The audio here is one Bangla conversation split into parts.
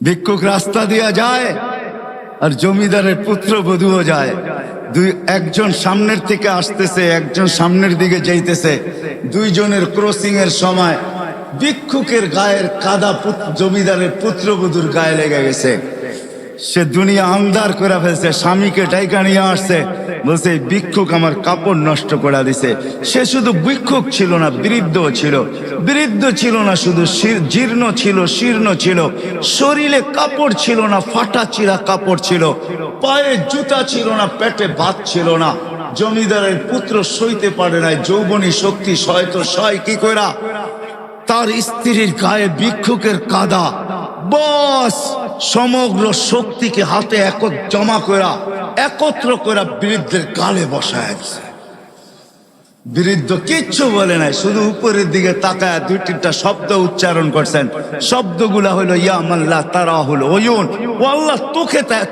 ভিক্ষুক রাস্তা দিয়া যায় আর জমিদারের পুত্রবধূও যায়। একজন সামনের থেকে আসতেছে, একজন সামনের দিকে যাইতেছে। দুইজনের ক্রসিং এর সময় ভিক্ষুকের গায়ের কাদা জমিদারের পুত্রবধূর গায়ে লেগে গেছে। সে দুনিয়া আন্ধার করে ফেলছে, স্বামীকে ডাইকা নিয়ে আসছে, বলছে ভিক্ষুক আমার কাপড় নষ্ট করে দিছে। সে শুধু ভিক্ষুক ছিল না, বৃদ্ধ ছিল। বৃদ্ধ ছিল না শুধু, জীর্ণ ছিল, শীর্ণ ছিল, শরীরে কাপড় ছিল না, ফাটা চিরা কাপড় ছিল, পায়ে জুতা ছিল না, পেটে ভাত ছিল না। জমিদারের পুত্র সইতে পারে নাই, যৌবনী শক্তি সয়তো সয় কি কইরা তার স্ত্রীর গায়ে ভিক্ষুকের কাদা, বস সমগ্র শক্তিকে হাতে জমা করা একত্র করা বৃদ্ধের গালে বসায় দিছে। বৃদ্ধ কিচ্ছু বলে নাই, শুধু উপরের দিকে তাকায় দুই তিনটা শব্দ উচ্চারণ করছেন। শব্দগুলা হলো ইয়া মাল্লা তারা হলো ওয়ুন, ও আল্লাহ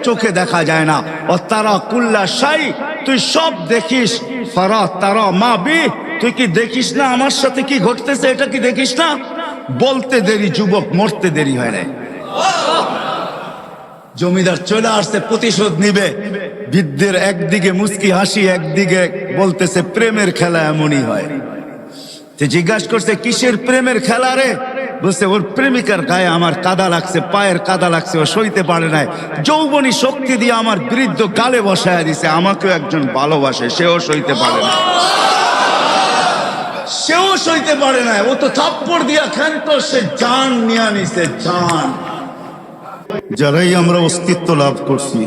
চোখে দেখা যায় না, ও তারা কুল্লা শাই, তুই সব দেখিস, ফারা তারা মা বি, তুই কি দেখিস না আমার সাথে কি ঘটতেছে, এটা কি দেখিস না? বলতে দেরি যুবক, মরতে দেরি হয় না। জমিদার চলে আসছে, প্রতিশোধ নিবে। বৃদ্ধের একদিকে মুস্কি হাসি, একদিকে বলতেছে প্রেমের খেলা এমনই হয়। জিজ্ঞাসা করছে কিসের প্রেমের খেলা রে? বলছে ওর প্রেমিকার গায়ে আমার কাদা লাগছে, পায়ের কাদা লাগছে, ও সইতে পারে নাই, যৌবনী শক্তি দিয়ে আমার বৃদ্ধ গালে বসায় দিছে। আমাকেও একজন ভালোবাসে, সেও সইতে পারে না, সেও সইতে পারে না। ও তো থাপ্পড় দিয়া ক্ষান্ত, সে জান নিয়ে নিছে, জান। যারাই আমরা অস্তিত্ব লাভ করছি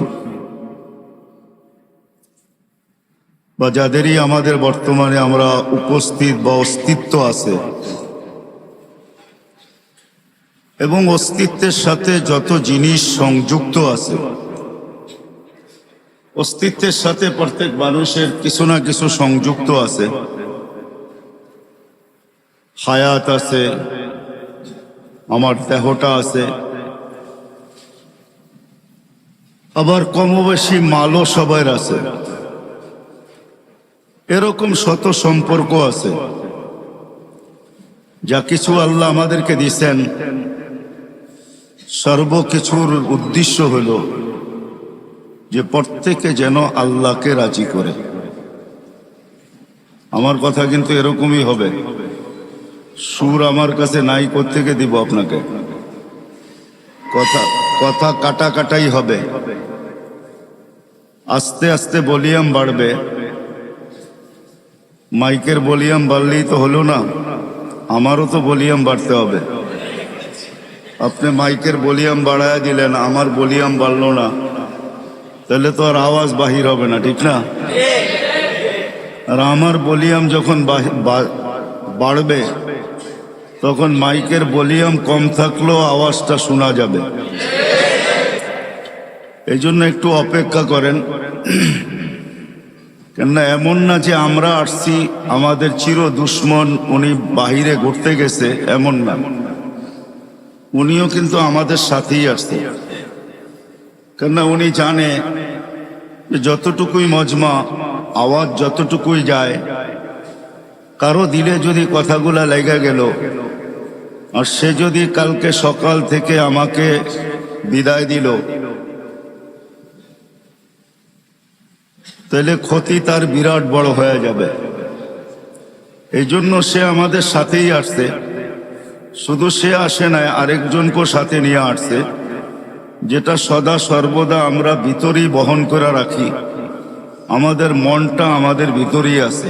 বা যাদেরই আমাদের বর্তমানে আমরা উপস্থিত বা অস্তিত্ব আছে, এবং অস্তিত্বের সাথে যত জিনিস সংযুক্ত আছে, অস্তিত্বের সাথে প্রত্যেক মানুষের কিছু না কিছু সংযুক্ত আছে। হায়াত আছে, আমার দেহটা আছে, আবার কমবেশি মালও সবার আছে। এরকম শত সম্পর্ক আছে। যা কিছু আল্লাহ আমাদেরকে দিয়েছেন, সর্বকিছুর উদ্দেশ্য হল যে প্রত্যেকে যেন আল্লাহকে রাজি করে। আমার কথা কিন্তু এরকমই হবে। সুর আমার কাছে নাই, কোত্থেকে দিব আপনাকে? কথা কাটাই হবে। আস্তে আস্তে ভলিউম বাড়বে। মাইকের ভলিউম বাড়লেই তো হলো না, আমারও তো ভলিউম বাড়তে হবে। আপনি মাইকের ভলিউম বাড়ায় দিলেন, আমার ভলিউম বাড়লো না, তাহলে তো আর আওয়াজ বাহির হবে না, ঠিক না? আর আমার ভলিউম যখন বাড়বে, তখন মাইকের ভলিউম কম থাকলেও আওয়াজটা শোনা যাবে। এই জন্য একটু অপেক্ষা করেন। কেননা এমন না যে আমরা আসছি আমাদের চির দুশ্মন, উনি বাহিরে ঘুরতে গেছে, এমন না। উনিও কিন্তু আমাদের সাথেই আসছে। কেননা উনি জানে যে যতটুকুই মজমা, আওয়াজ যতটুকুই যায়, কারো দিলে যদি কথাগুলা লেগে গেল, আর সে যদি কালকে সকাল থেকে আমাকে বিদায় দিল, তাহলে ক্ষতি তার বিরাট বড় হয়ে যাবে। এই জন্য সে আমাদের সাথেই আসছে। শুধু সে আসে নাই, আরেকজনকেও সাথে নিয়ে আসছে, যেটা সদা সর্বদা আমরা ভিতরেই বহন করে রাখি। আমাদের মনটা আমাদের ভিতরেই আছে।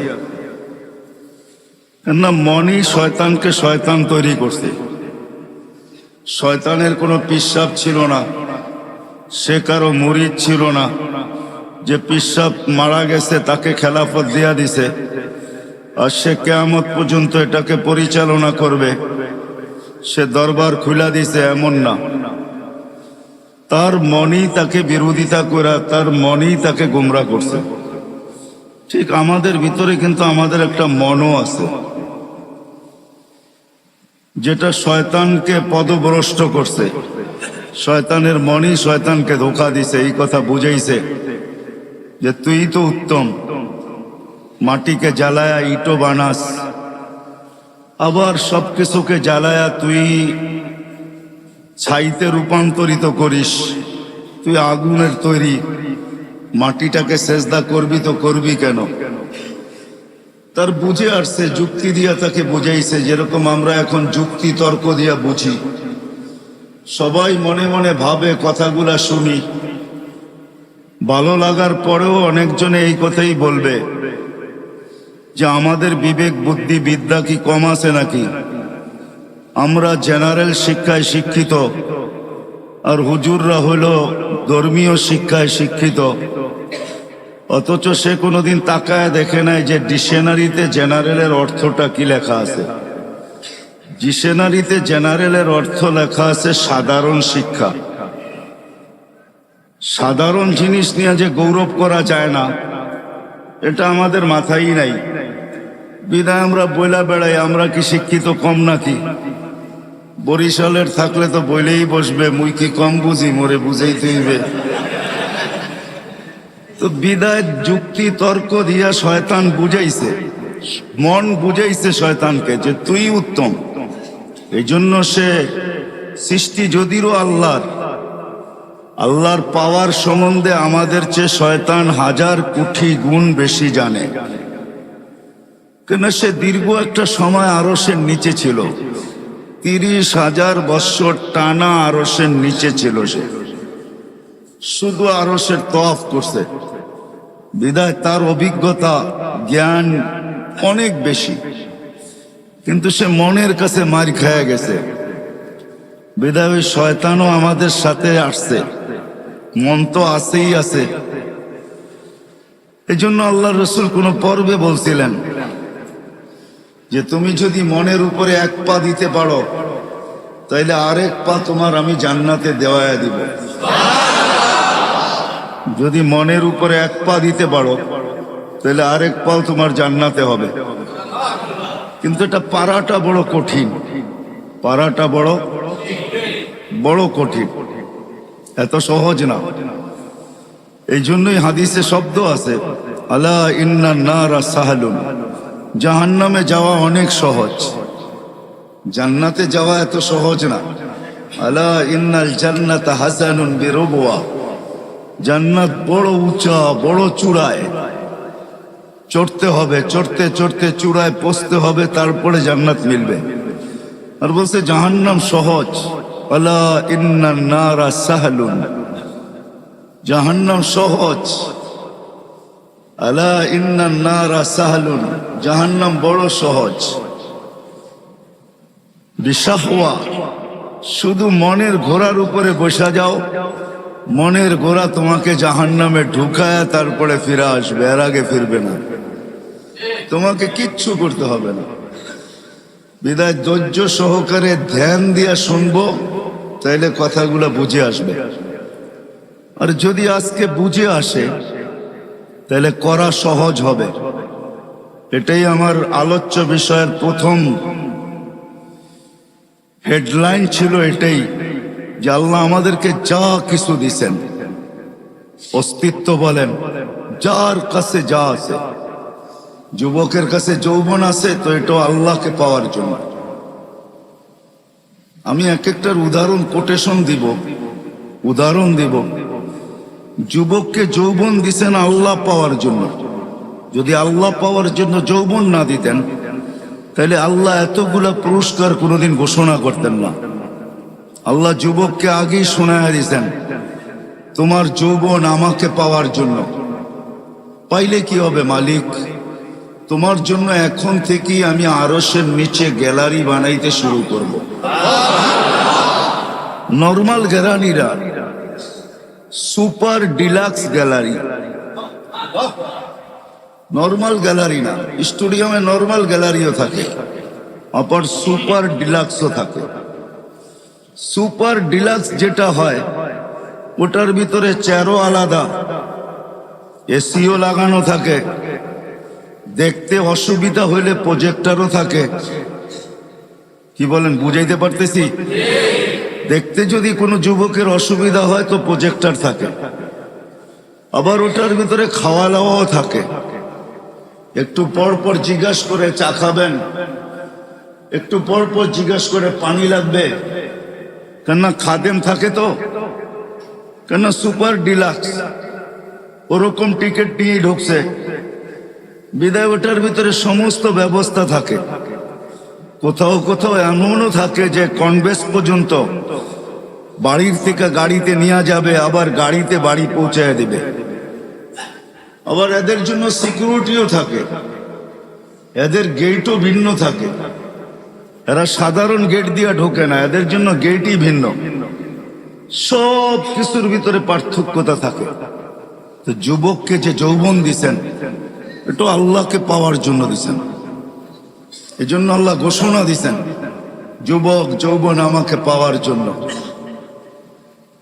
কেননা মনই শয়তানকে শয়তান তৈরি করছে। শয়তানের কোনো পিশাব ছিল না, সে কারো মুরিদ ছিল না যে পিশাব মারা গেছে তাকে খেলাফত দিয়া দিছে আর সে কিয়ামত পর্যন্ত এটাকে পরিচালনা করবে, সে দরবার খুলা দিছে, এমন না। তার মনই তাকে বিরোধিতা করা, তার মনই তাকে গুমরা করছে। ঠিক আমাদের ভিতরে কিন্তু আমাদের একটা মনও আছে, যেটা শয়তানকে পদভ্রষ্ট করছে। শয়তানের মনই শয়তানকে ধোঁকা দিছে, এই কথা বুঝাইছে যে তুই তো উত্তম, মাটিকে জ্বালায়া ইটো বানাস, আবার সবকিছুকে জ্বালায়া তুই ছাইতে রূপান্তরিত করিস। তুই আগুনের তৈরি, মাটিটাকে সেজদা করবি তো করবি কেন? তার বুঝে আসছে, যুক্তি দিয়া তাকে বুঝাইছে, যেরকম আমরা এখন যুক্তি তর্ক দিয়া বুঝি। সবাই মনে মনে ভাবে, কথাগুলা শুনি, ভালো লাগার পরেও অনেকজনে এই কথাই বলবে যে আমাদের বিবেক বুদ্ধি বিদ্যা কি কম আছে নাকি? আমরা জেনারেল শিক্ষায় শিক্ষিত, আর হুজুররা হলো ধর্মীয় শিক্ষায় শিক্ষিত। অথচ সে কোনোদিন তাকায় দেখে নাই যে ডিকশনারিতে জেনারেলের অর্থটা কি লেখা আছে। ডিকশনারিতে জেনারেলের অর্থ লেখা আছে সাধারণ শিক্ষা। সাধারণ জিনিস নিয়ে যে গৌরব করা যায় না, এটা আমাদের মাথায় নাই। বিদায় আমরা বইলা বেড়াই আমরা কি শিক্ষিত কম নাকি? বরিশালের থাকলে তো বইলেই বসবে, মুই কি কম বুঝি, মোরে বুঝাইতে হইবে। তো বিদায় যুক্তি তর্ক দিয়া শয়তান বুঝাইছে, মন বুঝাইছে শয়তানকে যে তুই উত্তম। এই জন্য সে সৃষ্টি যদিও আল্লাহর পাওয়ার সম্বন্ধে আমাদের চেয়ে শয়তান 1000 কোটি গুণ বেশি জানে। কেন সে দীর্ঘ একটা সময় আরশের নিচে ছিল, 30,000 বৎসর টানা আরশের নিচে ছিল। সে শুধু আরশের তওয়াফ করছে, বিদায় তার অভিজ্ঞতা জ্ঞান অনেক বেশি। কিন্তু সে মনের কাছে মার খেয়ে গেছে, বিদায় ওই শয়তানও আমাদের সাথে আসছে। মন তো আছেই আছে। এই জন্য আল্লাহ রসুল কোন পর্বে বলছিলেন যে তুমি যদি মনের উপরে 1 পা দিতে পারো, তাইলে আরেক পা তোমার আমি জান্নাতে দেওয়া দিব। যদি মনের উপরে 1 পা দিতে পারো, তাহলে আরেক পাও তোমার জান্নাতে হবে। কিন্তু এটা পারাটা বড় কঠিন, পারাটা বড় কঠিন, এত সহজ না। এই জন্যই হাদিসে শব্দ আছে, আলা ইন্নান নারা সাহালুন, জাহান্নামে যাওয়া অনেক সহজ, জান্নাতে যাওয়া এত সহজ না। আলা ইন্নাল জান্নাতা হাসানুন বিরবওয়া, জান্নাত বড় উঁচা, বড় চূড়ায় চড়তে হবে, চড়তে চড়তে চূড়ায় পৌঁছতে হবে, তারপরে জান্নাত মিলবে। আর বলছে জাহান্নাম সহজ, আলা ইন্নান নারা সাহালুন, জাহান্নাম সহজ। আলা ইন্নান নারা সাহালুন, জাহান্নাম বড় সহজ। বিশাহওয়া, শুধু মনের ঘোড়ার উপরে বসা যাও, মনের ঘোড়া তোমাকে জাহান্নামে ঢুকায় তারপরে ফিরে আসবে, এর আগে ফিরবে না। তোমাকে কিচ্ছু করতে হবে না। বিদায় ধৈর্য সহকারে ধ্যান দিয়া শুনবো, তাইলে কথাগুলো বুঝে আসবে। আর যদি আজকে বুঝে আসে, তাহলে করা সহজ হবে। এটাই আমার আলোচ্য বিষয়ের প্রথম হেডলাইন ছিল, এটাই যে আল্লাহ আমাদেরকে যা কিছু দিছেন, অস্তিত্ব বলেন, যার কাছে যা আছে, যুবকের কাছে যৌবন আছে, তো এটা আল্লাহকে পাওয়ার জন্য। আমি এক একটার উদাহরণ দিব। যুবককে যৌবন দিছেন আল্লাহ পাওয়ার জন্য। যদি আল্লাহ পাওয়ার জন্য যৌবন না দিতেন, তাহলে আল্লাহ এতগুলা পুরস্কার কোনোদিন ঘোষণা করতেন না। আল্লাহ যুবককে আগেই শোনায়া দিয়েছেন, তোমার যৌবন আমাকে পাওয়ার জন্য। পাইলে কি হবে মালিক? তোমার জন্য এখন থেকেই আমি আরশের নিচে গ্যালারি বানাইতে শুরু করব। নর্মাল গ্যালারিরা, super deluxe gallery, normal gallery না। স্টুডিয়ামে নর্মাল গ্যালারিও থাকে, আবার সুপার ডিলাক্সও থাকে। সুপার ডিলাক্স যেটা হয়, ওটার ভিতরে চেয়ারও আলাদা, এসিও লাগানো থাকে, দেখতে অসুবিধা হইলে প্রজেক্টরও থাকে। কি বলেন, বুঝাইতে পারতেছি? দেখতে যদি কোনো যুবকের অসুবিধা হয় তো প্রজেক্টর থাকে। আবার ওটার ভিতরে খাওয়া দাওয়াও থাকে। একটু পর পর জিজ্ঞাসা করে চা খাবেন, একটু পর পর জিজ্ঞাসা করে পানি লাগবে, কেননা খাদেম থাকে তো, কেননা সুপার ডিলাক্স ওরকম টিকিট নিয়ে ঢুকছে, বিদায় ওটার ভিতরে সমস্ত ব্যবস্থা থাকে। কোথাও কোথাও এমনও থাকে যে কনভেস পর্যন্ত বাড়ির থেকে গাড়িতে নিয়ে যাবে, আবার গাড়িতে বাড়ি পৌঁছায় দিবে। আবার এদের জন্য সিকিউরিটিও থাকে, এদের গেটও ভিন্ন থাকে। এরা সাধারণ গেট দিয়ে ঢোকে না, এদের জন্য গেটই ভিন্ন। সব কিছুর ভিতরে পার্থক্যতা থাকে। তো যুবককে যে যৌবন দিছেন, এটা আল্লাহকে পাওয়ার জন্য দিছেন। এই জন্য আল্লাহ ঘোষণা দিছেন, যুবক যৌবন আমাকে পাওয়ার জন্য,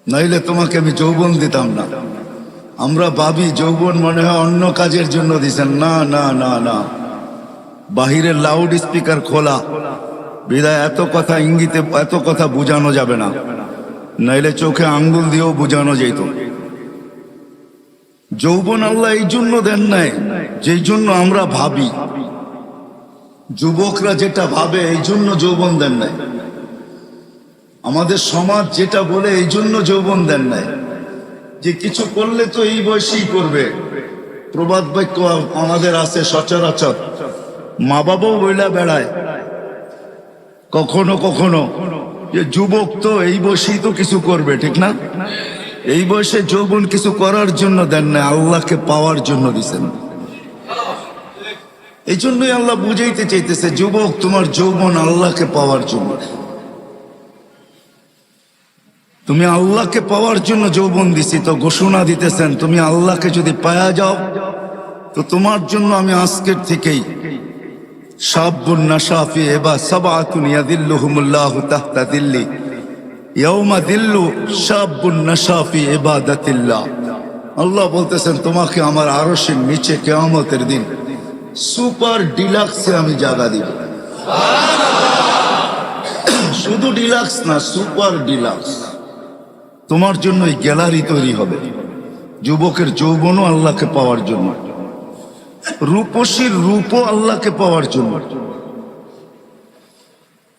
নাইলে তোমাকে আমি যৌবন দিতাম না। আমরা ভাবি যৌবন মনে হয় অন্য কাজের জন্য দিছেন। না না না না, বাহিরের লাউড স্পিকার খোলা, বিদায় এত কথা ইঙ্গিতে এত কথা বুঝানো যাবে না, নাইলে চোখে আঙ্গুল দিয়েও বুঝানো যেত। যৌবন আল্লাহ এই জন্য দেন নাই যেই জন্য আমরা ভাবি। যুবকরা যেটা ভাবে এই জন্য যৌবন দেন নাই। আমাদের সমাজ যেটা বলে এই জন্য যৌবন দেন নাই, যে কিছু করলে তো এই বয়সেই করবে। প্রবাদ বাক্য আমাদের আছে সচরাচর, মা বাবাও বইলা বেড়ায় কখনো কখনো, যে যুবক তো এই বয়সেই তো কিছু করবে, ঠিক না? এই বয়সে যৌবন কিছু করার জন্য দেন না, আল্লাহকে পাওয়ার জন্য দিছেন। এই জন্যই আল্লাহ বুঝাইতে চাইতেছে, যুবক তোমার যৌবন আল্লাহকে পাওয়ার জন্য। তুমি আল্লাহকে পাওয়ার জন্য যৌবন দিছি, তো ঘোষণা দিতেছেন তুমি আল্লাহকে যদি পায়া যাও, তো তোমার জন্য আমি আজকের থেকেই শাবুন নাশা ফি ইবাদাতিল্লাহ সাবআতুন ইয়াযিল্লুহুমুল্লাহু তাহতা যিল্লি ইয়াওমা যিল্লু শাবুন নাশা ফি ইবাদাতিল্লাহ। আল্লাহ বলতেছেন তোমাকে আমার আরশের নিচে কিয়ামতের দিন সুপার ডিলাক্সে আমি জায়গা দিব। শুধু ডিলাক্স না, সুপার ডিলাক্স। তোমার জন্য এই গ্যালারি তৈরি হবে। যুবকের যৌবনও আল্লাহকে পাওয়ার জন্য, রূপসীর রূপও আল্লাহকে পাওয়ার জন্য।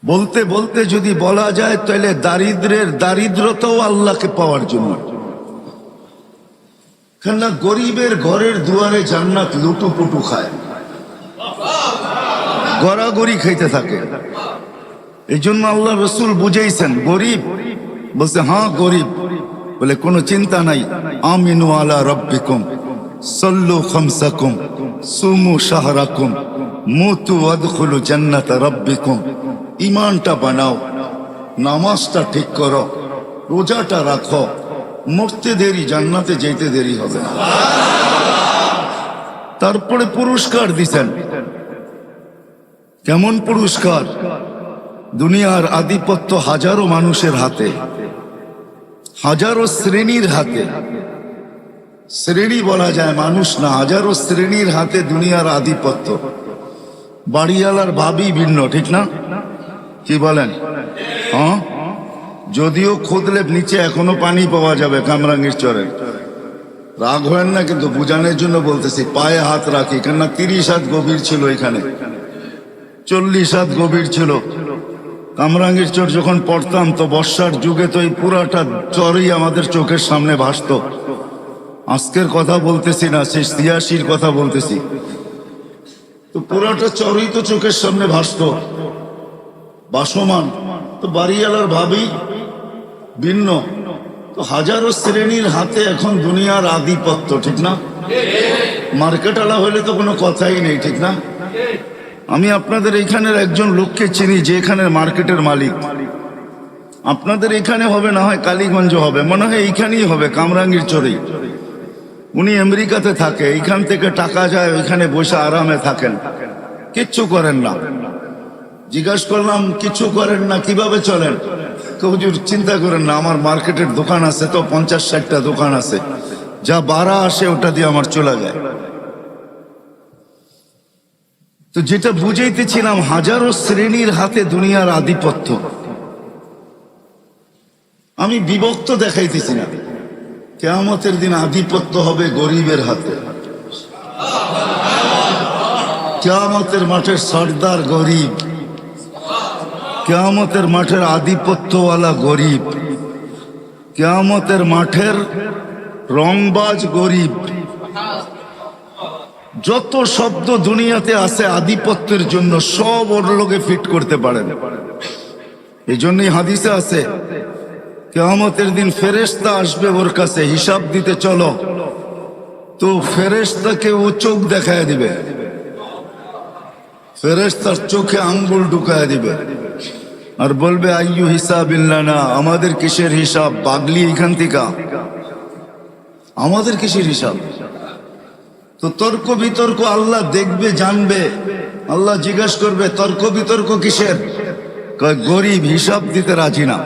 বলতে বলতে যদি বলা যায় তাহলে দারিদ্রের দারিদ্রতাও আল্লাহকে পাওয়ার জন্য। কেননা গরিবের ঘরের দুয়ারে জান্নাত লুটুপুটু খায়, গড়াগড়ি খাইতে থাকে। এই জন্য আল্লাহ রসুল বুঝাইছেন, গরিব বলছে হ্যাঁ গরিব, বলে কোনো চিন্তা নাই, আমিনু আলা রব্বিকুম সাল্লু খামসাকুম সুমু শাহরাকুম মুতু ওয়াদখুলু জান্নাতা রব্বিকুম। ঈমানটা বানাও, নামাজটা ঠিক করো, রোজাটা রাখো, মরতে দেরি, জান্নাতে যেতে দেরি হবে না। তারপরে পুরস্কার দিছেন। কেমন পুরস্কার? দুনিয়ার আধিপত্য হাজারো মানুষের হাতে, হাজারো শ্রেণীর হাতে। শ্রেণী বলা যায়, মানুষ না, হাজারো শ্রেণীর হাতে দুনিয়ার আধিপত্য। বাড়িওয়ালার ভাবি ভিন্ন, ঠিক না? কি বলেন? হ্যাঁ, যদিও খুদলে নিচে এখনো পানি পাওয়া যাবে কামরাঙ্গীর চরে। রাগ হয় না, কিন্তু বুঝানোর জন্য বলতেছি, পায়ে হাত রাখি। কেননা 30 হাত গভীর ছিল, এখানে 40 হাত গভীর ছিল। কামরাঙ্গীর চর যখন পড়তাম, তো বর্ষার যুগে তো এই পুরাটা চরই আমাদের চোখের সামনে ভাসত। আজকের কথা বলতেছি না, সেই 86-র কথা বলতেছি। তো পুরাটা চরই তো চোখের সামনে ভাসত, বাসমান। তো বাড়িওয়ালার ভাবি ভিন্ন। তো হাজারো শ্রেণীর হাতে এখন দুনিয়ার আধিপত্য, ঠিক না? মার্কেটওয়ালা হলে তো কোনো কথাই নেই, ঠিক না? আমি আপনাদের এখানের একজন লোককে চিনি, যে এখানের মার্কেটের মালিক। আপনাদের এখানে হবে, না হয় কালীগঞ্জ হবে, মনে হয় এইখানেই হবে, কামরাঙ্গীর চরেই। উনি আমেরিকাতে থাকে, এইখান থেকে টাকা যায়, ওইখানে বসে আরামে থাকেন, কিচ্ছু করেন না। জিজ্ঞাসা করলাম কিছু করেন না, কিভাবে চলেন? হুজুর চিন্তা করেন না, আমার মার্কেটের দোকান আছে, তো 50-60টা দোকান আছে, যা বাড়া আসে ওটা দিয়ে আমার চলে যায়। তো যেটা বুঝাইতেছিলাম, হাজারো শ্রেণীর হাতে দুনিয়ার আধিপত্য। আমি বিভক্ত দেখাইতেছি না, কিয়ামতের দিন আধিপত্য হবে গরিবের হাতে। কিয়ামতের মাঠের সর্দার গরিব, কিয়ামতের মাঠের আধিপত্যওয়ালা গরিব, কিয়ামতের মাঠের রংবাজ গরিব। যত শব্দ দুনিয়াতে আছে আধিপত্যের জন্য সব ওর লোকে ফিট করতে পারেন। এই জন্যই হাদিসে আছে কিয়ামতের দিন ফেরেশতা আসবে ওর কাছে হিসাব দিতে, চলো তো ফেরেশতাকে ও চোখ দেখায় দিবে, ফেরেশতার চোখে আঙ্গুল ঢুকায় দিবে আর বলবে আইয়ু হিসাবিল্লানা, আমাদের কিসের হিসাব, পাগলি এখান থেকে, আমাদের কিসের হিসাব? তো তর্ক বিতর্ক আল্লাহ দেখবে, জানবে। আল্লাহ জিজ্ঞাসা করবে তর্ক বিতর্ক কিসের? কয় গরিব হিসাব দিতে রাজি না।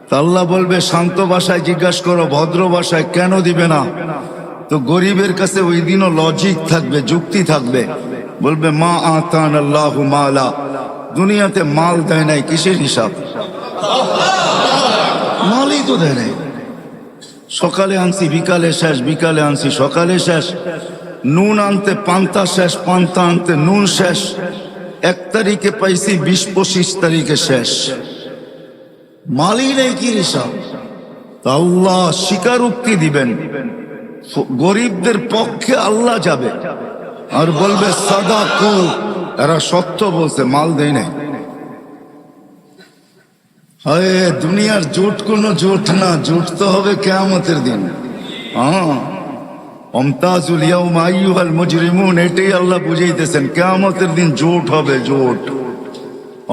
তা আল্লাহ বলবে শান্ত ভাষায় জিজ্ঞাসা করো, ভদ্র ভাষায়, কেন দিবে না? তো গরিবের কাছে ওই দিনও লজিক থাকবে, যুক্তি থাকবে। বলবে মা আতান আল্লাহু মালা, দুনিয়াতে মাল দেয় নাই, কিসের হিসাব? মালই তো দেয় নাই। সকালে আনছি বিকালে শেষ, বিকালে আনছি সকালে শেষ। নুন আনতে পান্তা শেষ, পান্তা আনতে নুন শেষ। 1 তারিখে পাইছি, 20-25 তারিখে শেষ। মালই নেই, কি হিসাব? আল্লাহ স্বীকারোক্তি দিবেন, গরিবদের পক্ষে আল্লাহ যাবে আর বলবে সাদাকু, এরা সত্য বলছে, মাল দেয় নাই। হয় দুনিয়ার জোট কোনো জোট না, জোট তো হবে কিয়ামতের দিন। অমতাজুল ইয়াউমা আইয়ুহাল মুজরিমুন, এটাই আল্লাহ বুঝাইতেছেন, কিয়ামতের দিন জোট হবে, জোট।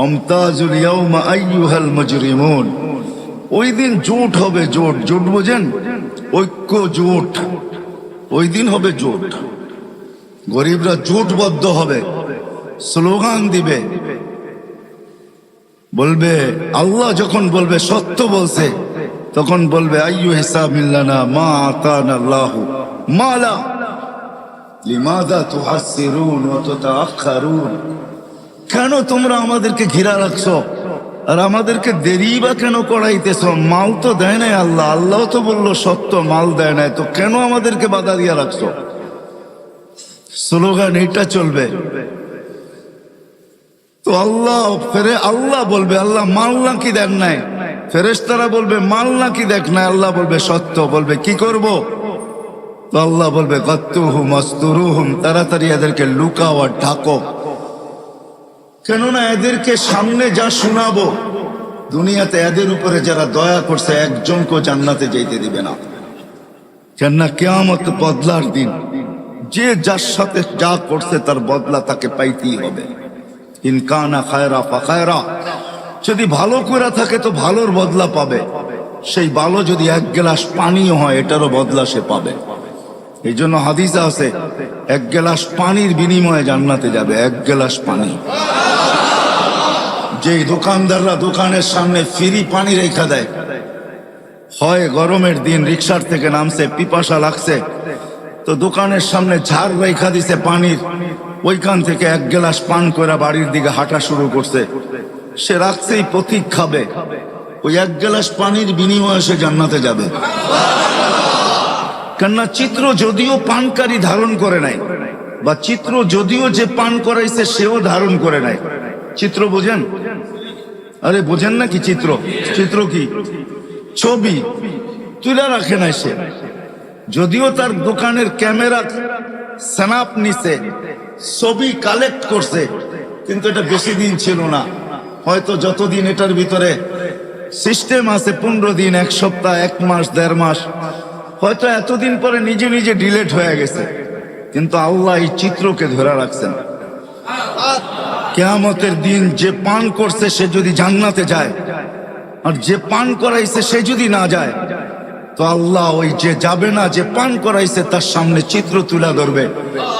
অমতাজুল ইয়াউমা আইয়ুহাল মুজরিমুন, ওই দিন জোট হবে, জোট। জোট বোঝেন? ঐক্য, জোট। ওই দিন হবে জোট, গরিবরা জোটবদ্ধ হবে, স্লোগান দিবে, বলবে আল্লাহ যখন বলবে সত্য বলছে, তখন বলবে আইয়ু হিসাবিল্লানা মা আতানা আল্লাহু মালা লিমাযা তুহাসসিরুন ওয়া তুতাআখারুন, কেন তোমরা আমাদেরকে ঘিরা রাখছো আর আমাদেরকে দেরি বা কেন করাইতেছ? মাল তো দেয় নাই আল্লাহ, আল্লাহ তো বললো সত্য, মাল দেয় নাই, তো কেন আমাদেরকে বাধা দিয়া রাখছো? স্লোগান এটা চলবে। তো আল্লাহ বলবে আল্লাহ মাল নাকি দেন নাই? ফেরেশতারা বলবে মাল নাকি দেখ নাই? আল্লাহ বলবে সত্য। বলবে কি করব? তো আল্লাহ বলবে গাত্তুহুম আস্তুরুহুম, তাড়াতাড়ি এদেরকে লুকাও আর ঢাকো, কেননা এদেরকে সামনে যা শোনাবো, দুনিয়াতে এদের উপরে যারা দয়া করছে একজনকে জান্নাতে যেতে দিবে না। কেননা কিয়ামত বদলার দিন, যে যার সাথে যা করছে তার বদলা তাকে পাইতেই হবে। ইনকানা খায়রা ফাখায়রা, যদি ভালো করে থাকে তো ভালোর বদলা পাবে, সেই ভালো যদি 1 গ্লাস পানিও হয় এটারও বদলা সে পাবে। এই জন্য হাদিসে আছে 1 গ্লাস পানির বিনিময়ে জান্নাতে যাবে, 1 গ্লাস পানি। যেই দোকানদাররা দোকানের সামনে ফ্রি পানি রেখা দেয়, হয় গরমের দিন রিক্সার থেকে নামছে, পিপাসা লাগছে, তো দোকানের সামনে ঝাড় রেখা দিছে পানির, ওইখান থেকে 1 গ্লাস পান করে বাড়ির দিকে হাঁটা শুরু করছে। সে রাখছেই প্রতীক খাবে, ওই 1 গ্লাস পানির বিনিময়ে সে জান্নাতে যাবে। কেননা চিত্র যদিও পানকারী ধারণ করে নাই, বা চিত্র যদিও যে পান করাইছে সেও ধারণ করে নাই। চিত্র বোঝেন? আরে বোঝেন না কি চিত্র? চিত্র কি? ছবি তুলে রাখে নাই সে, যদিও তার দোকানের ক্যামেরা স্ন্যাপ নিছে, ছবি কালেক্ট করছে, কিন্তু এটা বেশি দিন ছিল না। হয়তো যতদিন এটার ভিতরে সিস্টেম আছে, 15 দিন, 1 সপ্তাহ, 1 মাস, 1.5 মাস, হয়তো এতদিন পরে নিজে নিজে ডিলেট হয়ে গেছে, কিন্তু আল্লাহ এই চিত্রকে ধরে রাখছেন। কিয়ামতের দিন যে পান করছে সে যদি জান্নাতে যায়, আর যে পান করাইছে সে যদি না যায়, তো আল্লাহ ওই যে যাবে না, যে পান করাইছে তার সামনে চিত্র তুলে ধরবে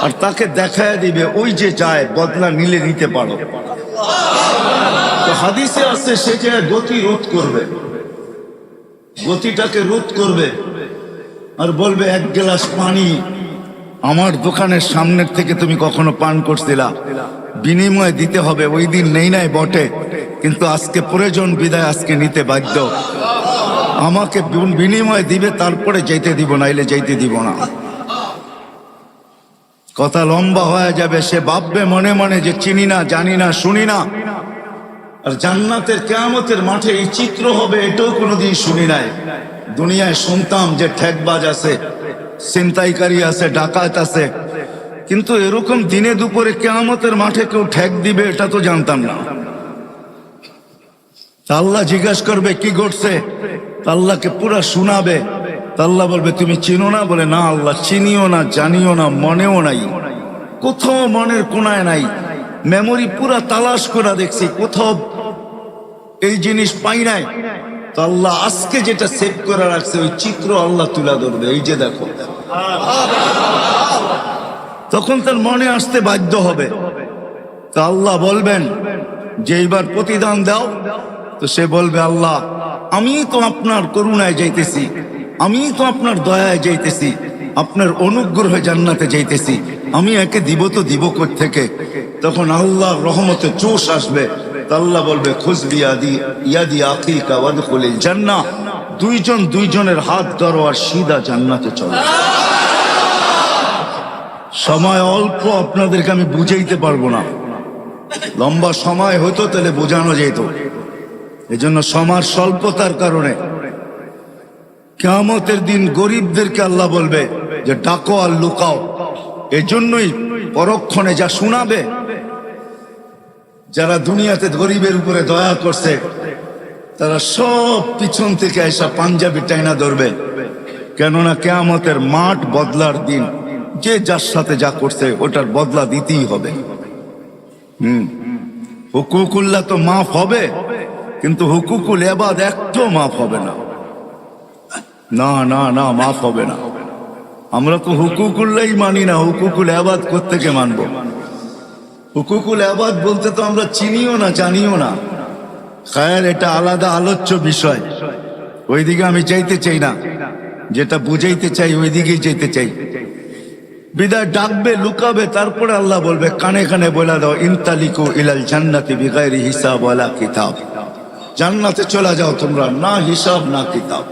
আর তাকে দেখায় দিবে, ওই যে যায় বদলা নিলে নিতে পারো। তো হাদিসে আছে সে যে গতি রোধ করবে, গতিটাকে রোধ করবে আর বলবে 1 গ্লাস পানি আমার দোকানের সামনের থেকে তুমি কখনো পান করছিলা, বিনিময়ে দিতে হবে। ওই দিন নেই নাই বটে, কিন্তু আজকে প্রয়োজন বিদায় আজকে নিতে বাধ্য। আমাকে বিনিময়ে দিবে, তারপরে যেতে দিব, নাইলে যেতে দিব না। কথা লম্বা হয়ে যাবে। সে ভাববে মনে মনে যে চিনি না, জানি না, শুনি না, আর জান্নাতের কিয়ামতের মাঠে এই চিত্র হবে এটাও কোনোদিন শুনি নাই। দুনিয়ায় শুনতাম যে ঠেকবাজ আছে, ছিনতাইকারী আছে, ডাকাত আছে, কিন্তু এরকম দিনে দুপুরে কিয়ামতের মাঠে কেউ ঠেক দিবে এটা তো জানতাম না। তা আল্লাহ জিজ্ঞাসা করবে কি ঘটছে, তা আল্লাহকে পুরা শোনাবে। তা আল্লাহ বলবে তুমি চিনো না? বলে না আল্লাহ, চিনিও না, জানিও না, মনেও নাই, কোথাও মনের কোনায় নাই। মেমোরি পুরা তালাশ করে দেখছি, কোথাও এই জিনিস পাই নাই। তো আল্লাহ আজকে যেটা সেভ করে রাখছে ওই চিত্র আল্লাহ তুলে ধরবে, এই যে দেখো। তখন তার মনে আসতে বাধ্য হবে। তা আল্লাহ বলবেন যে এইবার প্রতিদান দাও। তো সে বলবে আল্লাহ আমি তো আপনার করুণায় যাইতেছি, আমি তো আপনার দয়ায় যাইতেছি, আপনার অনুগ্রহে জান্নাতে যাইতেছি, আমি একে দিব তো দিব কোথা থেকে? তখন আল্লাহর রহমতে জোশ আসবে। তা আল্লাহ বলবে খুজবি ইয়াদি আখিকা ওয়াদখুলিল জান্নাহ, দুইজন দুইজনের হাত ধরো আর সিধা জান্নাতে চলো। সময় অল্প, আপনাদেরকে আমি বুঝাইতে পারবো না। লম্বা সময় হতো তাহলে বোঝানো যেত, এজন্য সময় স্বল্পতার কারণে। কিয়ামতের দিন গরিবদেরকে আল্লাহ বলবে যে ডাকো আর লুকাও। এজন্যই পরক্ষণে যা শোনাবে, যারা দুনিয়াতে গরিবের উপরে দয়া করছে তারা সব পিছন থেকে এসা পাঞ্জাবি টাইনা ধরবে। কেননা কিয়ামতের মাঠ বদলার দিন, যে যার সাথে যা করছে ওটার বদলা দিতেই হবে। হুকুকুল্লাহ তো মাফ হবে, কিন্তু হুকুকুল ইবাদ একটু মাফ হবে না। না না না, মাফ হবে না। আমরা তো হুকুকুল্লাই মানি না, হুকুকুল ইবাদ কোত্থেকে মানবো? হুকুকুল ইবাদ বলতে তো আমরা চিনিও না, জানিও না। খায়ের, এটা আলাদা আলোচ্য বিষয়, ওইদিকে আমি চাইতে চাই না। যেটা বুঝাইতে চাই ওইদিকেই চাইতে চাই। বিদায় ডাকবে, লুকাবে, তারপরে আল্লাহ বলবে কানে কানে বলে দাও ইনতালিকু ইলাল জান্নাতি বিগাইরি হিসাব ওয়ালা কিতাব, জান্নাতে চলে যাও তোমরা, না হিসাব না কিতাব।